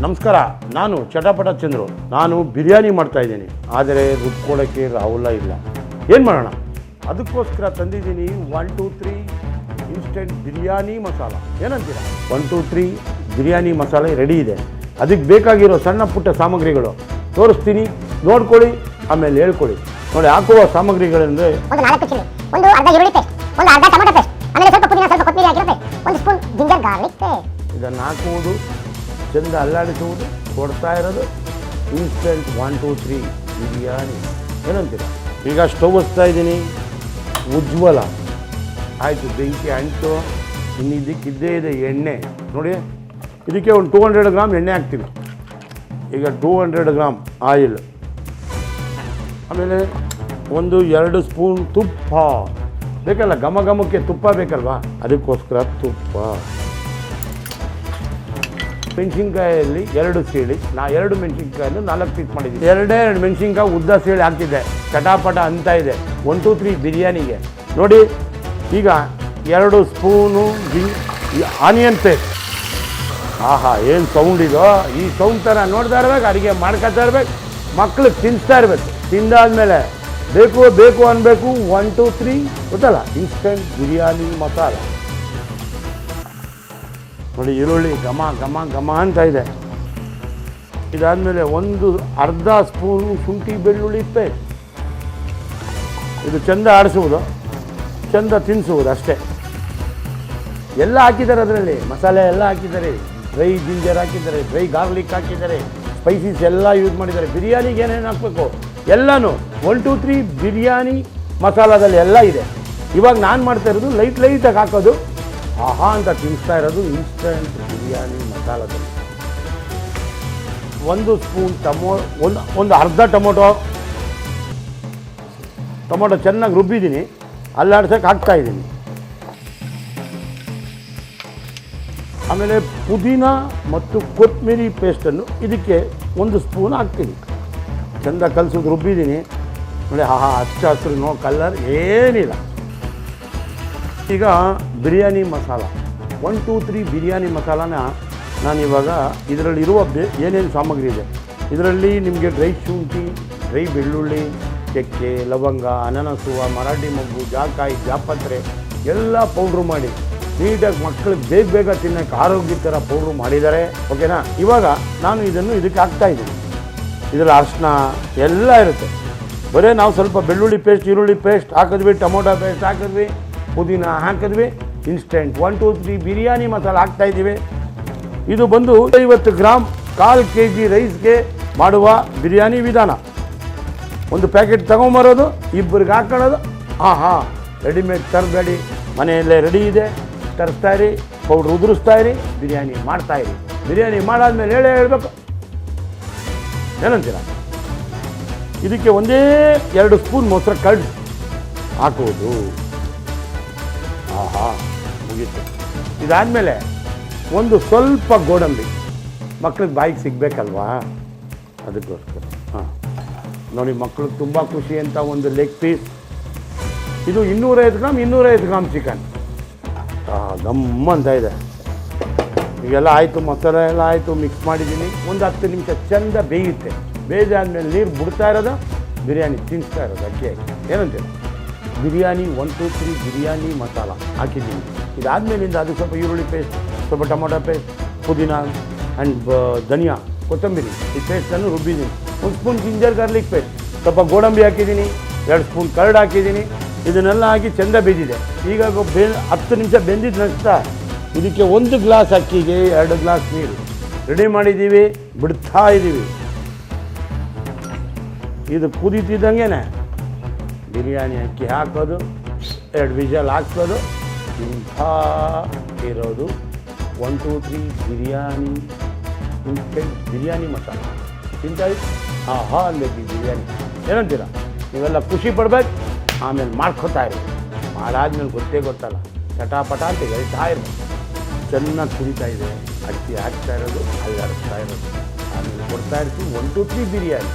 ನಮಸ್ಕಾರ, ನಾನು ಚಟಾಪಟ ಚಂದ್ರು. ನಾನು ಬಿರಿಯಾನಿ ಮಾಡ್ತಾಯಿದ್ದೀನಿ, ಆದರೆ ರುಬ್ಕೊಳ್ಳೋಕ್ಕೆ ರಾಹುಲ ಇಲ್ಲ. ಏನು ಮಾಡೋಣ? ಅದಕ್ಕೋಸ್ಕರ ತಂದಿದ್ದೀನಿ 1 2 3 ಇನ್ಸ್ಟೆಂಟ್ ಬಿರಿಯಾನಿ ಮಸಾಲ. ಏನಂತೀರ? 1 2 3 ಬಿರಿಯಾನಿ ಮಸಾಲೆ ರೆಡಿ ಇದೆ. ಅದಕ್ಕೆ ಬೇಕಾಗಿರೋ ಸಣ್ಣ ಪುಟ್ಟ ಸಾಮಗ್ರಿಗಳು ತೋರಿಸ್ತೀನಿ, ನೋಡ್ಕೊಳ್ಳಿ, ಆಮೇಲೆ ಹೇಳ್ಕೊಳ್ಳಿ. ನೋಡಿ, ಹಾಕುವ ಸಾಮಗ್ರಿಗಳೆಂದರೆ ಒಂದು 4 ಚಿಲ್ಲಿ, ಒಂದು ಅರ್ಧ ಈರುಳ್ಳಿ ಪೇಸ್ಟ್, ಒಂದು ಅರ್ಧ ಟೊಮೆಟೊ ಪೇಸ್ಟ್, ಆಮೇಲೆ ಸ್ವಲ್ಪ ಪುದೀನ, ಸ್ವಲ್ಪ ಕೊತ್ತಂಬರಿ ಹಾಕಿರೋ ಪೇಸ್ಟ್, ಒಂದು ಸ್ಪೂನ್ ಜಿಂಜರ್ ಗಾರ್ಲಿಕ್ ಪೇಸ್ಟ್. ಇದನ್ನು ಹಾಕುವುದು, ಚೆಂದ ಅಲ್ಲಾಡಿಸುವುದು, ಕೊಡ್ತಾ ಇರೋದು ಇನ್ಸ್ಟೆಂಟ್ 1 2 3 ಬಿರಿಯಾನಿ. ಏನಂತೀರ? ಈಗ ಸ್ಟವ್ ಹಚ್ತಾ ಇದ್ದೀನಿ, ಉಜ್ವಲ ಆಯಿತು, ಬೆಂಕಿ ಅಂಟು. ಇನ್ನು ಇದಕ್ಕಿದ್ದೇ ಇದೆ ಎಣ್ಣೆ. ನೋಡಿ, ಇದಕ್ಕೆ ಒಂದು 200 ಗ್ರಾಮ್ ಎಣ್ಣೆ ಹಾಕ್ತೀವಿ. ಈಗ 200 ಗ್ರಾಮ್ ಆಯಿಲ್, ಆಮೇಲೆ 1-2 ಸ್ಪೂನ್ ತುಪ್ಪ ಬೇಕಲ್ಲ, ಘಮ ಘಮಕ್ಕೆ ತುಪ್ಪ ಬೇಕಲ್ವಾ, ಅದಕ್ಕೋಸ್ಕರ ತುಪ್ಪ. ಮೆಣಸಿನ್ಕಾಯಲ್ಲಿ 2 ಸೀಳಿ, ನಾ 2 ಮೆಣಸಿನ್ಕಾಯನ್ನು 4 ಪೀಸ್ ಮಾಡಿದ್ದೀನಿ. 2 ಮೆಣಸಿನ್ಕಾಯಿ ಉದ್ದ ಸೀಳಿ ಹಾಕ್ತಿದ್ದೆ, ಚಟಾಪಟ ಅಂತ ಇದೆ 1 2 3 ಬಿರಿಯಾನಿಗೆ. ನೋಡಿ, ಈಗ 2 ಸ್ಪೂನು ಆನಿಯನ್ ಪೇಸ್ಟ್. ಆಹಾ, ಏನು ಸೌಂಡ್ ಇದೋ! ಈ ಸೌಂಡ್ ಥರ ನೋಡ್ತಾ ಇರ್ಬೇಕು, ಅಡುಗೆ ಮಾಡ್ಕೊತಾ ಇರ್ಬೇಕು, ಮಕ್ಳಿಗೆ ತಿನ್ನಿಸ್ತಾ ಇರಬೇಕು. ತಿಂದಾದ್ಮೇಲೆ ಬೇಕು ಬೇಕು ಅನ್ನಬೇಕು. 1 2 3 ಗೊತ್ತಲ್ಲ, ಇನ್ಸ್ಟೆಂಟ್ ಬಿರಿಯಾನಿ ಮಸಾಲ. ನೋಡಿ, ಈರುಳ್ಳಿ ಘಮ ಘಮ ಘಮ ಅಂತ ಇದೆ. ಇದಾದಮೇಲೆ ಅರ್ಧ ಸ್ಪೂನು ಶುಂಠಿ ಬೆಳ್ಳುಳ್ಳಿ ಪೇಸ್ಟ್. ಇದು ಚೆಂದ ಆಡಿಸುವುದು, ಚೆಂದ ತಿನ್ನಿಸುವುದು ಅಷ್ಟೇ. ಎಲ್ಲ ಹಾಕಿದ್ದಾರೆ ಅದರಲ್ಲಿ, ಮಸಾಲೆ ಎಲ್ಲ ಹಾಕಿದ್ದಾರೆ. ಡ್ರೈ ಜಿಂಜರ್ ಹಾಕಿದ್ದಾರೆ, ಡ್ರೈ ಗಾರ್ಲಿಕ್ ಹಾಕಿದ್ದಾರೆ, ಸ್ಪೈಸೀಸ್ ಎಲ್ಲ ಯೂಸ್ ಮಾಡಿದ್ದಾರೆ. ಬಿರಿಯಾನಿಗೆ ಏನೇನು ಹಾಕಬೇಕು ಎಲ್ಲನೂ 1 2 3 ಬಿರಿಯಾನಿ ಮಸಾಲದಲ್ಲಿ ಎಲ್ಲ ಇದೆ. ಇವಾಗ ನಾನು ಮಾಡ್ತಾ ಇರೋದು ಲೈಟಾಗಿ ಹಾಕೋದು, ಆಹಾ ಅಂತ ತಿನ್ನಿಸ್ತಾ ಇರೋದು ಇನ್ಸ್ಟೆಂಟ್ ಬಿರಿಯಾನಿ ಮಸಾಲದಲ್ಲಿ. 1 ಸ್ಪೂನ್ ಒಂದು ಅರ್ಧ ಟೊಮೊಟೊ ಚೆನ್ನಾಗಿ ರುಬ್ಬಿದ್ದೀನಿ, ಅಲ್ಲಾಡ್ಸೋಕ್ಕೆ ಹಾಕ್ತಾಯಿದ್ದೀನಿ. ಆಮೇಲೆ ಪುದೀನ ಮತ್ತು ಕೊತ್ತಂಬರಿ ಪೇಸ್ಟನ್ನು ಇದಕ್ಕೆ 1 ಸ್ಪೂನ್ ಹಾಕ್ತೀನಿ. ಚೆಂದ ಕಲಸೋದು ರುಬ್ಬಿದ್ದೀನಿ. ನೋಡಿ, ಹಚ್ಚ ಹಸಿರು ಕಲರ್ ಏನಿಲ್ಲ. ಈಗ ಬಿರಿಯಾನಿ ಮಸಾಲ 1 2 3 ಬಿರಿಯಾನಿ ಮಸಾಲಾನ ನಾನಿವಾಗ ಇದರಲ್ಲಿರುವ ಏನೇನು ಸಾಮಗ್ರಿ ಇದೆ, ಇದರಲ್ಲಿ ನಿಮಗೆ ಡ್ರೈ ಶುಂಠಿ, ಡ್ರೈ ಬೆಳ್ಳುಳ್ಳಿ, ಚಕ್ಕೆ, ಲವಂಗ, ಅನಾನಸುವ, ಮರಾಠಿ ಮೊಗ್ಗು, ಜಾಕಾಯಿ, ಜಾಪತ್ರೆ ಎಲ್ಲ ಪೌಡ್ರು ಮಾಡಿ ನೀಟಾಗಿ ಮಕ್ಕಳಿಗೆ ಬೇಗ ತಿನ್ನೋಕ್ಕೆ ಆರೋಗ್ಯ ಥರ ಪೌಡ್ರು ಮಾಡಿದ್ದಾರೆ. ಓಕೆನಾ? ಇವಾಗ ನಾನು ಇದಕ್ಕೆ ಹಾಕ್ತಾಯಿದ್ದೀನಿ. ಇದರಲ್ಲಿ ಅರಿಶಿನ ಎಲ್ಲ ಇರುತ್ತೆ. ಬರೀ ನಾವು ಸ್ವಲ್ಪ ಬೆಳ್ಳುಳ್ಳಿ ಪೇಸ್ಟ್, ಈರುಳ್ಳಿ ಪೇಸ್ಟ್ ಹಾಕಿದ್ವಿ, ಟೊಮೊಟೊ ಪೇಸ್ಟ್ ಹಾಕಿದ್ವಿ, ಪುದೀನ ಹಾಕಿದ್ವಿ, ಇನ್ಸ್ಟೆಂಟ್ 1 2 3 ಬಿರಿಯಾನಿ ಮಸಾಲ ಹಾಕ್ತಾಯಿದ್ದೀವಿ. ಇದು ಬಂದು 50 ಗ್ರಾಮ್ 1/4 kg ರೈಸ್ಗೆ ಮಾಡುವ ಬಿರಿಯಾನಿ ವಿಧಾನ. ಒಂದು ಪ್ಯಾಕೆಟ್ ತೊಗೊಂಬರೋದು, ಇಬ್ಬರಿಗೆ ಹಾಕೊಳ್ಳೋದು. ರೆಡಿಮೇಡ್ ತರಬೇಡಿ, ಮನೆಯಲ್ಲೇ ರೆಡಿ ಇದೆ, ತರಿಸ್ತಾಯಿರಿ, ಪೌಡ್ರ್ ಉದುರಿಸ್ತಾಯಿರಿ, ಬಿರಿಯಾನಿ ಮಾಡ್ತಾಯಿರಿ. ಬಿರಿಯಾನಿ ಮಾಡಾದ್ಮೇಲೆ ಹೇಳಬೇಕು. ಏನಂತೀರ? ಇದಕ್ಕೆ 1-2 ಸ್ಪೂನ್ ಮೊಸರು ಕಡ್ದು ಹಾಕುವುದು. ಮುಗೀತು. ಇದಾದಮೇಲೆ ಸ್ವಲ್ಪ ಗೋಡಂಬಿ, ಮಕ್ಳಿಗೆ ಬಾಯಿಗೆ ಸಿಗಬೇಕಲ್ವಾ, ಅದಕ್ಕೋಸ್ಕರ. ನೋಡಿ, ಮಕ್ಳಿಗೆ ತುಂಬ ಖುಷಿ ಅಂತ ಒಂದು ಲೆಗ್ ಪೀಸ್. ಇದು 250 ಗ್ರಾಮ್ ಚಿಕನ್. ಗಮ್ಮಂತ ಇದೆ. ಈಗೆಲ್ಲ ಆಯಿತು, ಮಸಾಲೆ ಎಲ್ಲ ಆಯಿತು, ಮಿಕ್ಸ್ ಮಾಡಿದ್ದೀನಿ. 10 ನಿಮಿಷ ಚೆಂದ ಬೇಯುತ್ತೆ. ಬೇಯ್ದಾದ್ಮೇಲೆ ನೀರು ಬಿಡ್ತಾ ಇರೋದು, ಬಿರಿಯಾನಿ ತಿನ್ನಿಸ್ತಾ ಇರೋದು ಅಕ್ಕಿ. ಏನಂತೀರ? ಬಿರಿಯಾನಿ 1 2 3 ಬಿರಿಯಾನಿ ಮಸಾಲ ಹಾಕಿದ್ದೀನಿ. ಇದಾದಮೇಲಿಂದ ಅದು ಸ್ವಲ್ಪ ಈರುಳ್ಳಿ ಪೇಸ್ಟ್, ಸ್ವಲ್ಪ ಟೊಮೊಟೊ ಪೇಸ್ಟ್, ಪುದೀನ ಆ್ಯಂಡ್ ಧನಿಯಾ, ಕೊತ್ತಂಬರಿ ಈ ಪೇಸ್ಟನ್ನು ರುಬ್ಬಿದ್ದೀನಿ. 1 ಸ್ಪೂನ್ ಜಿಂಜರ್ ಗಾರ್ಲಿಕ್ ಪೇಸ್ಟ್, ಸ್ವಲ್ಪ ಗೋಡಂಬಿ ಹಾಕಿದ್ದೀನಿ, 2 ಸ್ಪೂನ್ ಕರ್ಡ್ ಹಾಕಿದ್ದೀನಿ. ಇದನ್ನೆಲ್ಲ ಹಾಕಿ ಚೆಂದ ಬೆಂದಿದೆ. ಈಗ 10 ನಿಮಿಷ ಬೆಂದಿದ್ದ ನಂತರ ಇದಕ್ಕೆ 1 ಗ್ಲಾಸ್ ಅಕ್ಕಿಗೆ 2 ಗ್ಲಾಸ್ ನೀರು ರೆಡಿ ಮಾಡಿದ್ದೀವಿ, ಬಿಡ್ತಾ ಇದ್ದೀವಿ. ಇದು ಕುದೀತಿದ್ದಂಗೆ ಬಿರಿಯಾನಿ ಅಕ್ಕಿ ಹಾಕೋದು, 2 ವಿಷಲ್ ಹಾಕೋದು, ಇಂಥ ಇರೋದು 1 2 3 ಬಿರಿಯಾನಿ ಇನ್ಸ್ಟೆಂಟ್ ಬಿರಿಯಾನಿ ಮಸಾಲ. ತಿಂತಾಯಿ ಅನ್ಬೇಕು ಈ ಬಿರಿಯಾನಿ. ಏನಂತೀರ? ನೀವೆಲ್ಲ ಖುಷಿ ಪಡ್ಬೇಕು, ಆಮೇಲೆ ಮಾಡ್ಕೊತಾ ಇರ್ಬೇಕು. ಮಾಡಾದ್ಮೇಲೆ ಗೊತ್ತಲ್ಲ, ಚಟಾಪಟ ಅಂತ ಹೇಳ್ತಾ ಇರ್ಬೇಕು. ಚೆನ್ನಾಗಿ ಕುಡಿತಾ ಇದೆ, ಅಕ್ಕಿ ಹಾಕ್ತಾ ಇರೋದು, ಅಲ್ಲಾಡಿಸ್ತಾ ಇರೋದು, ಆಮೇಲೆ ಕೊಡ್ತಾ ಇರ್ತೀವಿ 1 2 3 ಬಿರಿಯಾನಿ.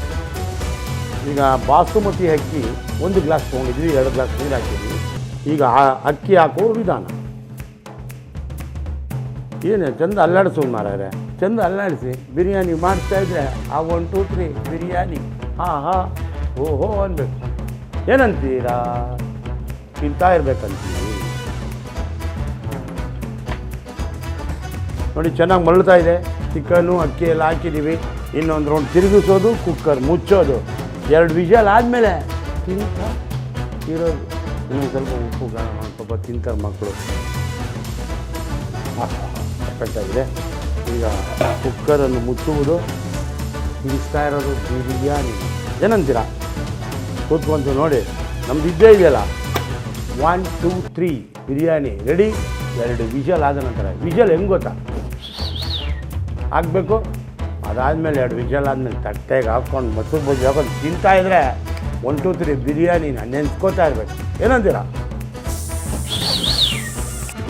ಈಗ ಬಾಸುಮತಿ ಅಕ್ಕಿ 1 ಗ್ಲಾಸ್ ತೊಗೊಂಡಿದ್ವಿ, 2 ಗ್ಲಾಸ್ ನೀರು ಹಾಕಿದ್ವಿ. ಈಗ ಅಕ್ಕಿ ಹಾಕೋ ವಿಧಾನ ಏನು ಚೆಂದ ಅಲ್ಲಾಡಿಸೋದು ಮಾರಾರೆ. ಚಂದ ಅಲ್ಲಾಡಿಸಿ ಬಿರಿಯಾನಿ ಮಾಡಿಸ್ತಾಯಿದ್ರೆ ಆ 1 2 3 ಬಿರಿಯಾನಿ ಹಾಂ ಓಹೋ ಅನ್ಬೇಕು. ಏನಂತೀರಾ? ತಿಂತಾ ಇರ್ಬೇಕಂತೀವಿ. ನೋಡಿ ಚೆನ್ನಾಗಿ ಮಳ್ತಾ ಇದೆ. ಚಿಕನ್ನು ಅಕ್ಕಿ ಎಲ್ಲ ಹಾಕಿದ್ದೀವಿ. ಇನ್ನೊಂದು ರೌಂಡ್ ತಿರುಗಿಸೋದು, ಕುಕ್ಕರ್ ಮುಚ್ಚೋದು, 2 ವಿಷಲ್ ಆದಮೇಲೆ ತಿಂತಾ ಇರೋದು. ಇನ್ನೊಂದು ಸ್ವಲ್ಪ ಉಪ್ಪು ಪಾಪ ತಿಂತಾರೆ ಮಕ್ಕಳು. ಪರ್ಫೆಕ್ಟಾಗಿದೆ. ಈಗ ಕುಕ್ಕರನ್ನು ಮುಚ್ಚುವುದು, ತಿನ್ನಿಸ್ತಾ ಇರೋದು ಬಿರಿಯಾನಿ. ಏನಂತೀರಾ? ಕೂತ್ಕೊಂತು ನೋಡಿ. ನಮ್ದು ಇದ್ದೇ ಇದೆಯಲ್ಲ 1 2 3 ಬಿರಿಯಾನಿ ರೆಡಿ. 2 ವಿಷಲ್ ಆದ ನಂತರ ವಿಷಲ್ ಹೆಂಗೆ ಗೊತ್ತಾ ಆಗಬೇಕು. ಅದಾದಮೇಲೆ 2 ವಿಷಲ್ ಆದಮೇಲೆ ತಟ್ಟೆಗೆ ಹಾಕ್ಕೊಂಡು ಮೊಸರು ಬಜ್ಜಿ ಹಾಕೊಂಡು ತಿಂತಾಯಿದ್ರೆ 1 2 3 ಬಿರಿಯಾನಿನ ನೆನೆಸ್ಕೋತಾ ಇರಬೇಕು. ಏನಂತೀರಾ?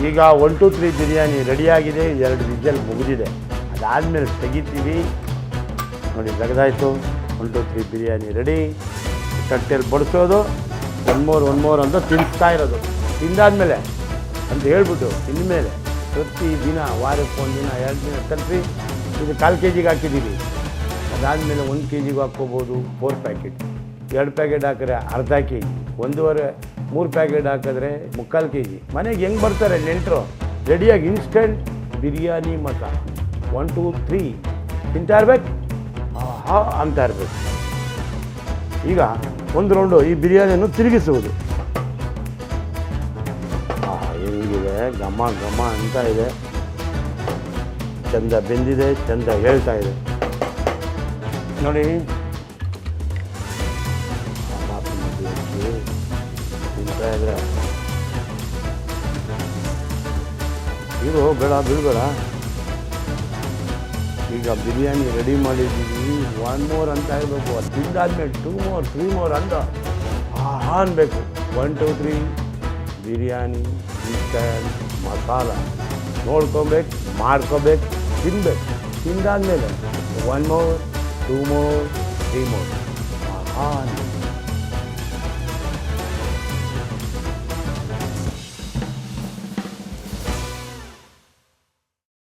ಈಗ 1 2 3 ಬಿರಿಯಾನಿ ರೆಡಿಯಾಗಿದೆ. 2 ವಿಷಲ್ ಮುಗಿದಿದೆ. ಅದಾದಮೇಲೆ ತೆಗಿತೀವಿ ನೋಡಿ. ತೆಗೆದಾಯಿತು. 1 2 3 ಬಿರಿಯಾನಿ ರೆಡಿ. ತಟ್ಟೆಯಲ್ಲಿ ಬಡಿಸೋದು, ಒನ್ ಮೋರ್ ಅಂತ ತಿನ್ನಿಸ್ತಾ ಇರೋದು. ತಿಂದಾದ್ಮೇಲೆ ಅಂತ ಹೇಳ್ಬಿಟ್ಟು ಇನ್ಮೇಲೆ ಪ್ರತಿ ದಿನ ವಾರಕ್ಕೆ 1 ದಿನ 2 ದಿನ ತಲುಪಿ. ಇದು 1/4 kg ಹಾಕಿದ್ದೀವಿ. ಅದಾದಮೇಲೆ 1 kg ಹಾಕ್ಕೋಬೋದು. 4 ಪ್ಯಾಕೆಟ್, 2 ಪ್ಯಾಕೆಟ್ ಹಾಕಿದ್ರೆ ಅರ್ಧ kg, 1.5 3 ಪ್ಯಾಕೆಟ್ ಹಾಕಿದ್ರೆ 3/4 kg. ಮನೆಗೆ ಹೆಂಗೆ ಬರ್ತಾರೆ ನೆಂಟರು? ರೆಡಿಯಾಗಿ ಇನ್ಸ್ಟೆಂಟ್ ಬಿರಿಯಾನಿ ಮಸಾಲ 1 2 3 ತಿಂತಾ ಇರ್ಬೇಕು. ಅಂತ ಇರಬೇಕು. ಈಗ 1 ರೌಂಡು ಈ ಬಿರಿಯಾನಿಯನ್ನು ತಿರುಗಿಸುವುದು. ಹೆಂಗಿದೆ ಘಮ ಘಮ ಅಂತ ಇದೆ. ಚಂದ ಬೆಂದಿದೆ, ಚಂದ ಹೇಳ್ತಾ ಇದೆ ನೋಡಿ. ತಿಂತಾ ಇದ್ರೆ ಇದು ಬೇಡ ಬಿಡಬೇಡ. ಈಗ ಬಿರಿಯಾನಿ ರೆಡಿ ಮಾಡಿದ್ದೀವಿ. 1 more ಅಂತ ಇರಬೇಕು. ಅದು ತಿಂದಾದ್ಮೇಲೆ 2 more 3 more ಅಂತ ಅನ್ಬೇಕು. 1 2 3 ಬಿರಿಯಾನಿ ಚಿಕನ್ ಮಸಾಲ ನೋಡ್ಕೊಬೇಕು, ಮಾಡ್ಕೋಬೇಕು, ತಿನ್ಬೇಕು. ತಿಂದಾದ್ಮೇಲೆ 1 more 2 more 3 more